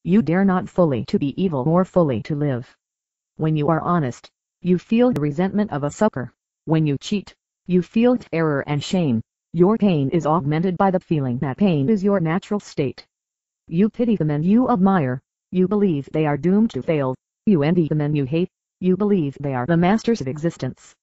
You dare not fully to be evil nor fully to live. When you are honest, you feel the resentment of a sucker. When you cheat, you feel terror and shame. Your pain is augmented by the feeling that pain is your natural state. You pity the men you admire. You believe they are doomed to fail. You envy the men you hate. You believe they are the masters of existence.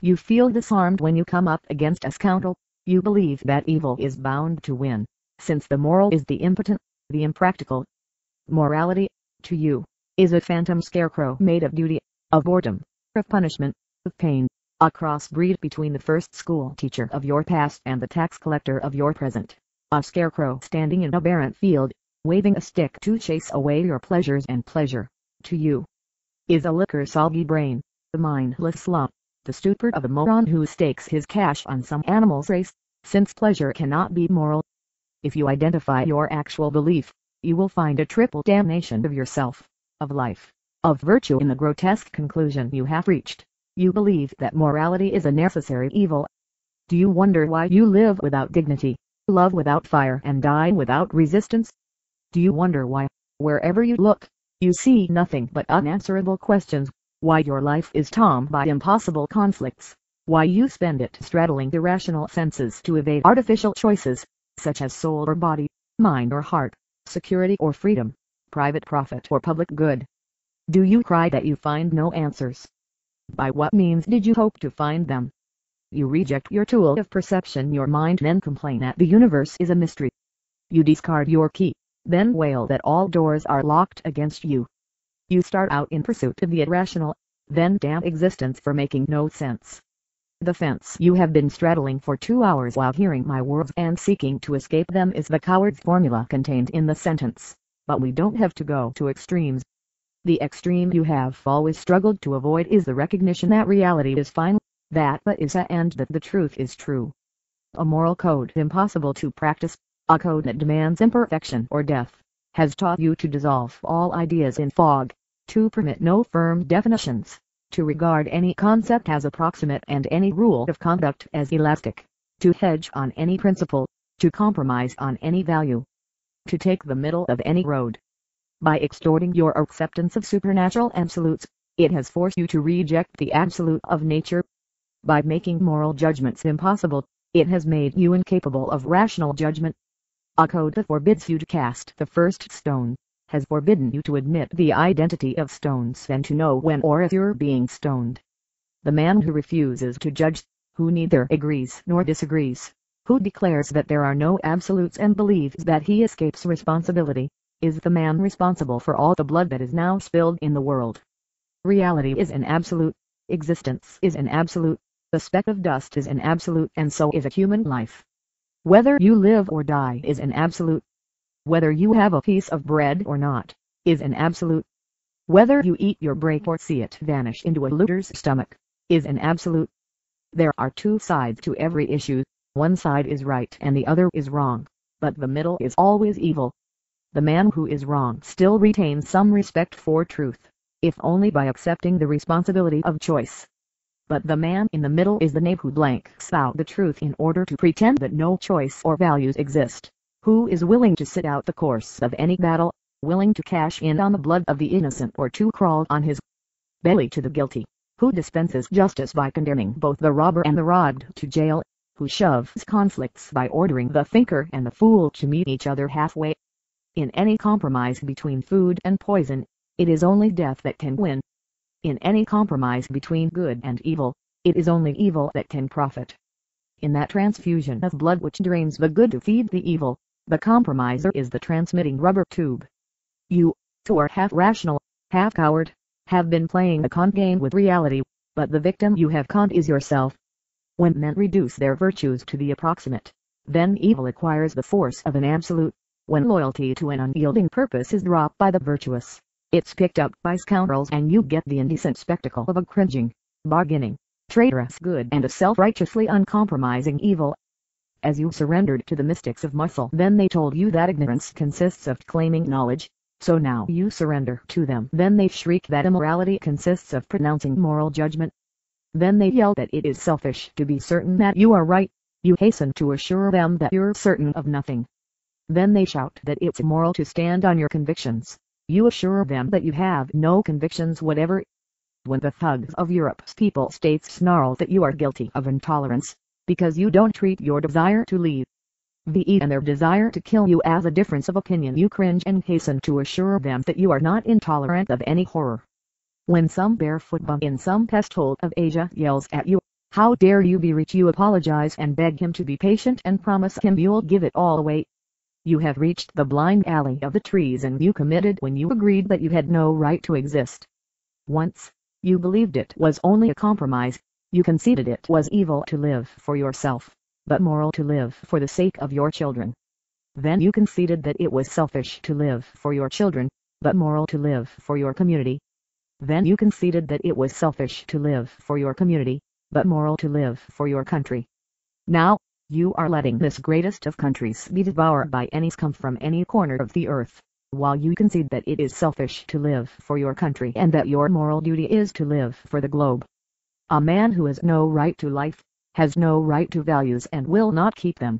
You feel disarmed when you come up against a scoundrel. You believe that evil is bound to win, since the moral is the impotent, the impractical. Morality, to you, is a phantom scarecrow made of duty, of boredom, of punishment, of pain, a crossbreed between the first school teacher of your past and the tax collector of your present, a scarecrow standing in a barren field, waving a stick to chase away your pleasures, and pleasure, to you, is a liquor-soggy brain, the mindless slump, the stupor of a moron who stakes his cash on some animal's race, since pleasure cannot be moral. If you identify your actual belief, you will find a triple damnation of yourself, of life, of virtue in the grotesque conclusion you have reached. You believe that morality is a necessary evil. Do you wonder why you live without dignity, love without fire, and die without resistance? Do you wonder why, wherever you look, you see nothing but unanswerable questions? Why your life is torn by impossible conflicts? Why you spend it straddling irrational fences to evade artificial choices, such as soul or body, mind or heart, security or freedom, private profit or public good? Do you cry that you find no answers? By what means did you hope to find them? You reject your tool of perception, your mind, then complain that the universe is a mystery. You discard your key, then wail that all doors are locked against you. You start out in pursuit of the irrational, then damn existence for making no sense. The fence you have been straddling for 2 hours while hearing my words and seeking to escape them is the coward's formula contained in the sentence, but we don't have to go to extremes. The extreme you have always struggled to avoid is the recognition that reality is final, that but is a and that the truth is true. A moral code impossible to practice, a code that demands imperfection or death, has taught you to dissolve all ideas in fog, to permit no firm definitions, to regard any concept as approximate and any rule of conduct as elastic, to hedge on any principle, to compromise on any value, to take the middle of any road. By extorting your acceptance of supernatural absolutes, it has forced you to reject the absolute of nature. By making moral judgments impossible, it has made you incapable of rational judgment. A code that forbids you to cast the first stone, has forbidden you to admit the identity of stones and to know when or if you're being stoned. The man who refuses to judge, who neither agrees nor disagrees, who declares that there are no absolutes and believes that he escapes responsibility, is the man responsible for all the blood that is now spilled in the world. Reality is an absolute, existence is an absolute, the speck of dust is an absolute, and so is a human life. Whether you live or die is an absolute. Whether you have a piece of bread or not, is an absolute. Whether you eat your break or see it vanish into a looter's stomach, is an absolute. There are two sides to every issue, one side is right and the other is wrong, but the middle is always evil. The man who is wrong still retains some respect for truth, if only by accepting the responsibility of choice. But the man in the middle is the knave who blanks out the truth in order to pretend that no choice or values exist, who is willing to sit out the course of any battle, willing to cash in on the blood of the innocent or to crawl on his belly to the guilty, who dispenses justice by condemning both the robber and the robbed to jail, who shoves conflicts by ordering the thinker and the fool to meet each other halfway. In any compromise between food and poison, it is only death that can win. In any compromise between good and evil, it is only evil that can profit. In that transfusion of blood which drains the good to feed the evil, the compromiser is the transmitting rubber tube. You, who are half rational, half coward, have been playing a con game with reality, but the victim you have conned is yourself. When men reduce their virtues to the approximate, then evil acquires the force of an absolute. When loyalty to an unyielding purpose is dropped by the virtuous, it's picked up by scoundrels and you get the indecent spectacle of a cringing, bargaining, traitorous good and a self-righteously uncompromising evil. As you surrendered to the mystics of muscle, then they told you that ignorance consists of claiming knowledge, so now you surrender to them. Then they shriek that immorality consists of pronouncing moral judgment. Then they yell that it is selfish to be certain that you are right. You hasten to assure them that you're certain of nothing. Then they shout that it's immoral to stand on your convictions. You assure them that you have no convictions whatever. When the thugs of Europe's people states snarl that you are guilty of intolerance, because you don't treat your desire to leave VE and their desire to kill you as a difference of opinion, you cringe and hasten to assure them that you are not intolerant of any horror. When some barefoot bum in some pest hole of Asia yells at you, "How dare you be rich?" you apologize and beg him to be patient and promise him you'll give it all away. You have reached the blind alley of the treason you committed when you agreed that you had no right to exist. Once, you believed it was only a compromise. You conceded it was evil to live for yourself, but moral to live for the sake of your children. Then you conceded that it was selfish to live for your children, but moral to live for your community. Then you conceded that it was selfish to live for your community, but moral to live for your country. Now, you are letting this greatest of countries be devoured by any scum from any corner of the earth, while you concede that it is selfish to live for your country and that your moral duty is to live for the globe. A man who has no right to life, has no right to values and will not keep them.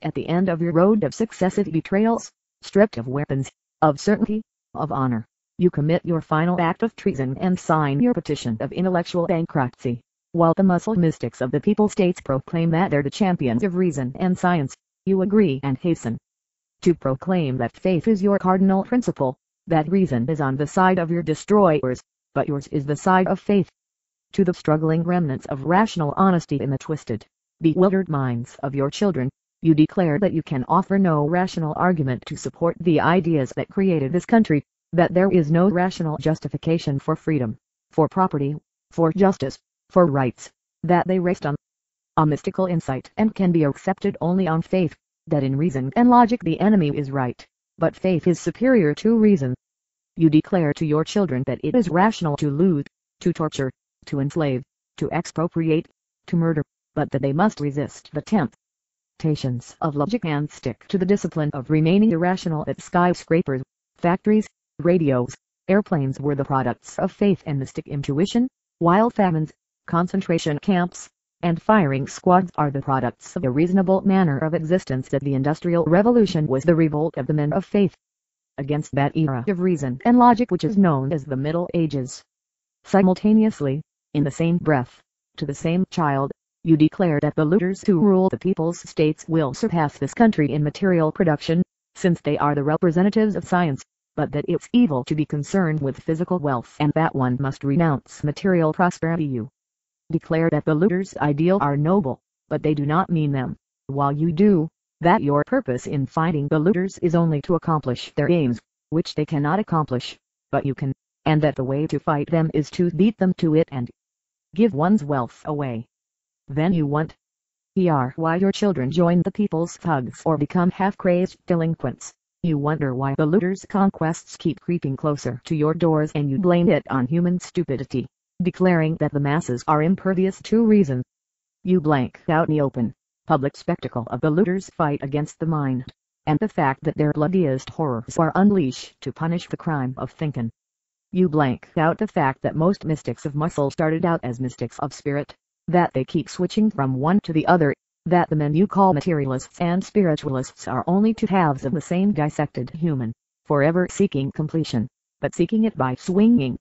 At the end of your road of successive betrayals, stripped of weapons, of certainty, of honor, you commit your final act of treason and sign your petition of intellectual bankruptcy. While the muscle mystics of the people states proclaim that they're the champions of reason and science, you agree and hasten to proclaim that faith is your cardinal principle, that reason is on the side of your destroyers, but yours is the side of faith. To the struggling remnants of rational honesty in the twisted, bewildered minds of your children, you declare that you can offer no rational argument to support the ideas that created this country, that there is no rational justification for freedom, for property, for justice, for rights, that they rest on a mystical insight and can be accepted only on faith, that in reason and logic the enemy is right, but faith is superior to reason. You declare to your children that it is rational to loot, to torture, to enslave, to expropriate, to murder, but that they must resist the temptations of logic and stick to the discipline of remaining irrational. That skyscrapers, factories, radios, airplanes were the products of faith and mystic intuition, while famines, concentration camps, and firing squads are the products of a reasonable manner of existence. That the Industrial Revolution was the revolt of the men of faith against that era of reason and logic which is known as the Middle Ages. Simultaneously, in the same breath, to the same child, you declare that the looters who rule the people's states will surpass this country in material production, since they are the representatives of science, but that it's evil to be concerned with physical wealth and that one must renounce material prosperity. You declare that the looters' ideal are noble, but they do not mean them, while you do, that your purpose in fighting the looters is only to accomplish their aims, which they cannot accomplish, but you can, and that the way to fight them is to beat them to it and give one's wealth away. Then you why your children join the people's thugs or become half-crazed delinquents. You wonder why the looters' conquests keep creeping closer to your doors and you blame it on human stupidity, declaring that the masses are impervious to reason. You blank out the open, public spectacle of the looters' fight against the mind, and the fact that their bloodiest horrors are unleashed to punish the crime of thinking. You blank out the fact that most mystics of muscle started out as mystics of spirit, that they keep switching from one to the other, that the men you call materialists and spiritualists are only two halves of the same dissected human, forever seeking completion, but seeking it by swinging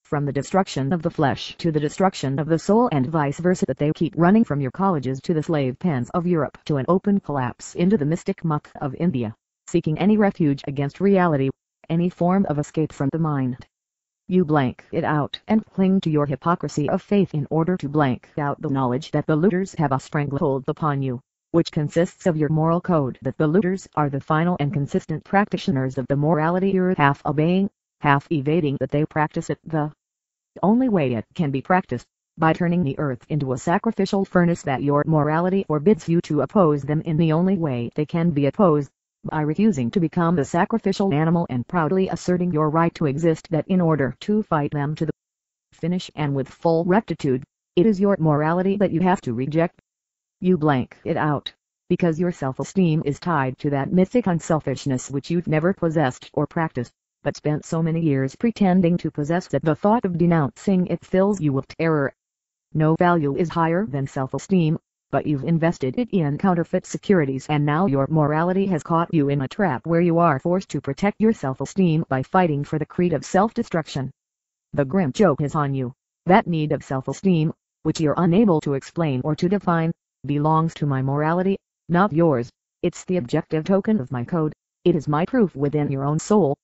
from the destruction of the flesh to the destruction of the soul and vice versa, that they keep running from your colleges to the slave pens of Europe to an open collapse into the mystic muck of India, seeking any refuge against reality, any form of escape from the mind. You blank it out and cling to your hypocrisy of faith in order to blank out the knowledge that the looters have a stranglehold upon you, which consists of your moral code, that the looters are the final and consistent practitioners of the morality you're half obeying, half evading, that they practice it the only way it can be practiced, by turning the earth into a sacrificial furnace, that your morality forbids you to oppose them in the only way they can be opposed, by refusing to become the sacrificial animal and proudly asserting your right to exist, that in order to fight them to the finish and with full rectitude, it is your morality that you have to reject. You blank it out, because your self-esteem is tied to that mythic unselfishness which you've never possessed or practiced, but spent so many years pretending to possess, that the thought of denouncing it fills you with terror. No value is higher than self-esteem, but you've invested it in counterfeit securities, and now your morality has caught you in a trap where you are forced to protect your self-esteem by fighting for the creed of self-destruction. The grim joke is on you. That need of self-esteem, which you're unable to explain or to define, belongs to my morality, not yours. It's the objective token of my code. It is my proof within your own soul.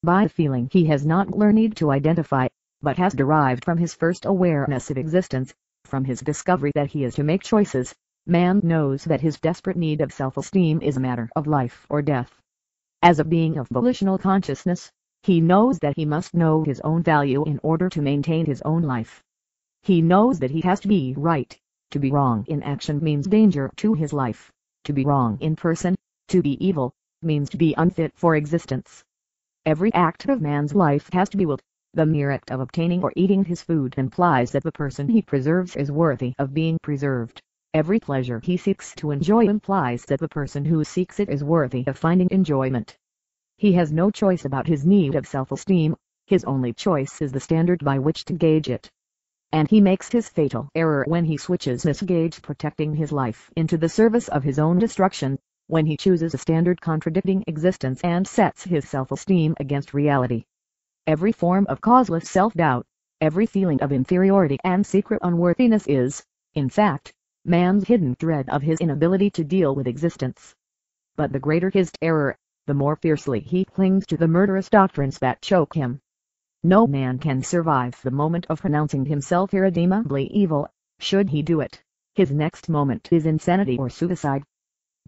By a feeling he has not learned to identify, but has derived from his first awareness of existence, from his discovery that he is to make choices, man knows that his desperate need of self-esteem is a matter of life or death. As a being of volitional consciousness, he knows that he must know his own value in order to maintain his own life. He knows that he has to be right. To be wrong in action means danger to his life. To be wrong in person, to be evil, means to be unfit for existence. Every act of man's life has to be willed. The mere act of obtaining or eating his food implies that the person he preserves is worthy of being preserved. Every pleasure he seeks to enjoy implies that the person who seeks it is worthy of finding enjoyment. He has no choice about his need of self-esteem. His only choice is the standard by which to gauge it. And he makes his fatal error when he switches this gauge protecting his life into the service of his own destruction, when he chooses a standard contradicting existence and sets his self-esteem against reality. Every form of causeless self-doubt, every feeling of inferiority and secret unworthiness is, in fact, man's hidden dread of his inability to deal with existence. But the greater his terror, the more fiercely he clings to the murderous doctrines that choke him. No man can survive the moment of pronouncing himself irredeemably evil. Should he do it, his next moment is insanity or suicide.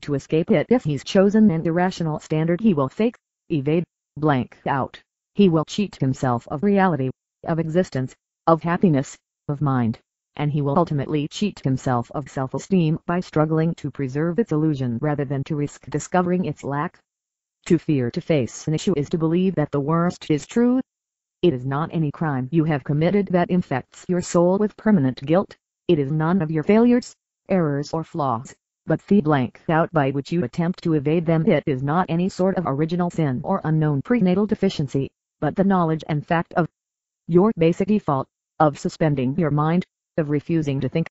To escape it, if he's chosen an irrational standard, he will fake, evade, blank out. He will cheat himself of reality, of existence, of happiness, of mind, and he will ultimately cheat himself of self-esteem by struggling to preserve its illusion rather than to risk discovering its lack. To fear to face an issue is to believe that the worst is true. It is not any crime you have committed that infects your soul with permanent guilt. It is none of your failures, errors or flaws, but the blank out by which you attempt to evade them. It is not any sort of original sin or unknown prenatal deficiency, but the knowledge and fact of your basic default, of suspending your mind, of refusing to think.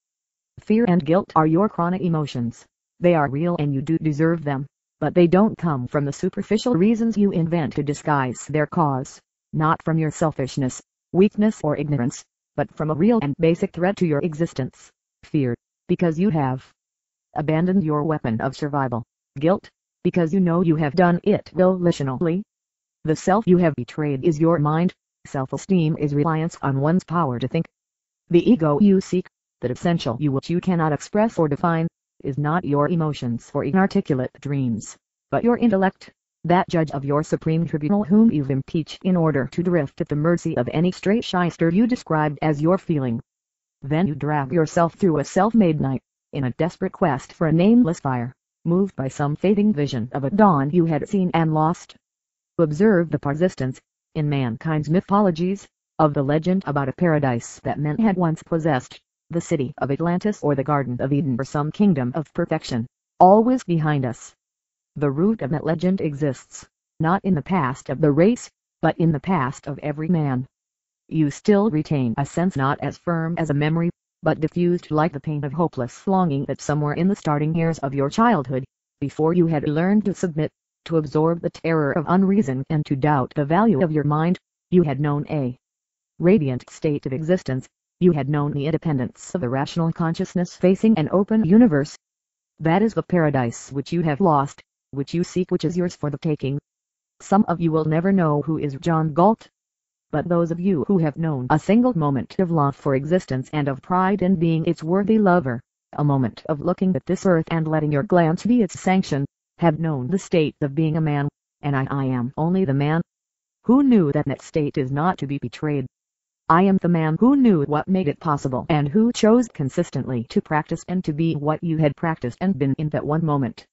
Fear and guilt are your chronic emotions. They are real and you do deserve them, but they don't come from the superficial reasons you invent to disguise their cause, not from your selfishness, weakness or ignorance, but from a real and basic threat to your existence. Fear, because you have abandoned your weapon of survival. Guilt, because you know you have done it volitionally. The self you have betrayed is your mind. Self-esteem is reliance on one's power to think. The ego you seek, that essential you which you cannot express or define, is not your emotions or inarticulate dreams, but your intellect, that judge of your supreme tribunal whom you've impeached in order to drift at the mercy of any stray shyster you described as your feeling. Then you drag yourself through a self-made night, in a desperate quest for a nameless fire, moved by some fading vision of a dawn you had seen and lost. Observe the persistence, in mankind's mythologies, of the legend about a paradise that men had once possessed, the city of Atlantis or the Garden of Eden or some kingdom of perfection, always behind us. The root of that legend exists, not in the past of the race, but in the past of every man. You still retain a sense not as firm as a memory, but diffused like the pain of hopeless longing that somewhere in the starting years of your childhood, before you had learned to submit, to absorb the terror of unreason and to doubt the value of your mind, you had known a radiant state of existence. You had known the independence of the rational consciousness facing an open universe. That is the paradise which you have lost, which you seek, which is yours for the taking. Some of you will never know who is John Galt. But those of you who have known a single moment of love for existence and of pride in being its worthy lover, a moment of looking at this earth and letting your glance be its sanction, have known the state of being a man, and I am only the man who knew that that state is not to be betrayed. I am the man who knew what made it possible and who chose consistently to practice and to be what you had practiced and been in that one moment.